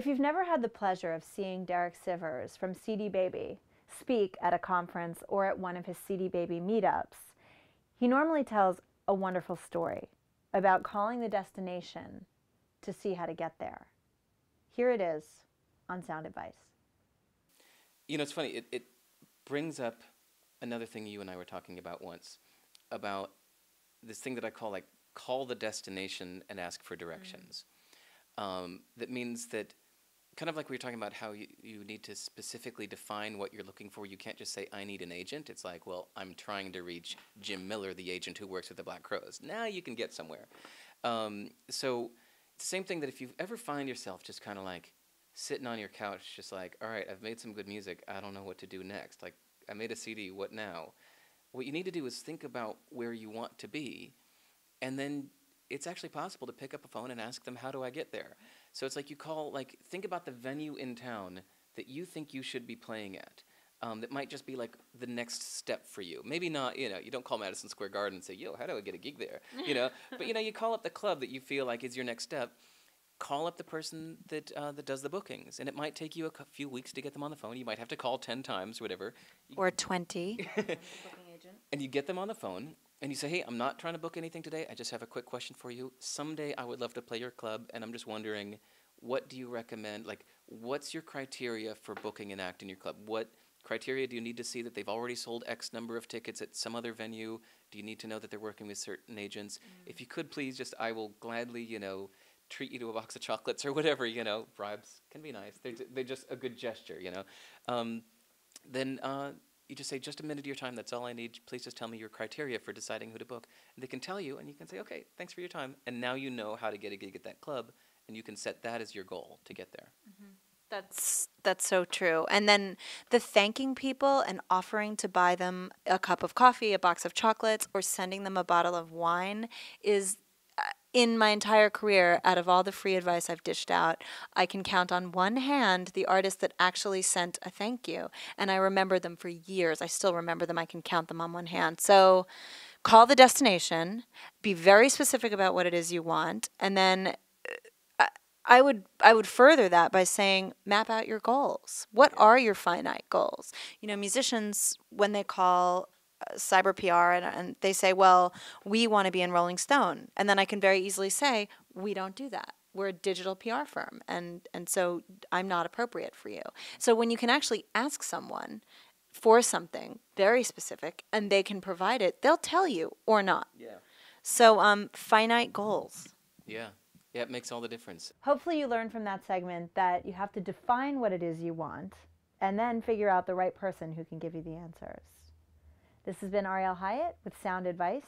you've never had the pleasure of seeing Derek Sivers from CD Baby speak at a conference or at one of his CD Baby meetups, he normally tells a wonderful story about calling the destination to see how to get there. Here it is on Sound Advice. You know, it's funny, it brings up another thing you and I were talking about once, about this thing that I call, like, call the destination and ask for directions. That means that, kind of like we were talking about how you need to specifically define what you're looking for. You can't just say, I need an agent. It's like, well, I'm trying to reach Jim Miller, the agent who works with the Black Crows. Now you can get somewhere. So it's the same thing that if you ever find yourself just kind of like sitting on your couch, just like, all right, I've made some good music. I don't know what to do next. Like, I made a CD, what now? What you need to do is think about where you want to be, and then it's actually possible to pick up a phone and ask them, how do I get there? So it's like you call, like, think about the venue in town that you think you should be playing at. That might just be like the next step for you. Maybe not, you know, you don't call Madison Square Garden and say, yo, how do I get a gig there? You know, but you know, you call up the club that you feel like is your next step. Call up the person that that does the bookings, and it might take you a few weeks to get them on the phone. You might have to call 10 times, whatever. Or 20. And you get them on the phone, and you say, hey, I'm not trying to book anything today. I just have a quick question for you. Someday I would love to play your club, and I'm just wondering, what do you recommend? Like, what's your criteria for booking an act in your club? What criteria do you need to see that they've already sold X number of tickets at some other venue? Do you need to know that they're working with certain agents? If you could please just, I will gladly, you know, treat you to a box of chocolates or whatever, you know. Bribes can be nice. They're just a good gesture, you know. Then you just say, just a minute of your time, that's all I need. Please just tell me your criteria for deciding who to book. And they can tell you, and you can say, okay, thanks for your time. And now you know how to get a gig at that club, and you can set that as your goal to get there. That's so true. And then the thanking people and offering to buy them a cup of coffee, a box of chocolates, or sending them a bottle of wine is, in my entire career, out of all the free advice I've dished out, I can count on one hand the artists that actually sent a thank you. And I remember them for years. I still remember them. I can count them on one hand. So call the destination, be very specific about what it is you want, and then I would further that by saying, map out your goals. What are your finite goals? You know, musicians, when they call cyber PR and they say, well, we want to be in Rolling Stone. And then I can very easily say, we don't do that. We're a digital PR firm. And so I'm not appropriate for you. So when you can actually ask someone for something very specific and they can provide it, they'll tell you or not. Yeah. So finite goals. Yeah. Yeah, it makes all the difference. Hopefully you learned from that segment that you have to define what it is you want and then figure out the right person who can give you the answers. This has been Ariel Hyatt with Sound Advice.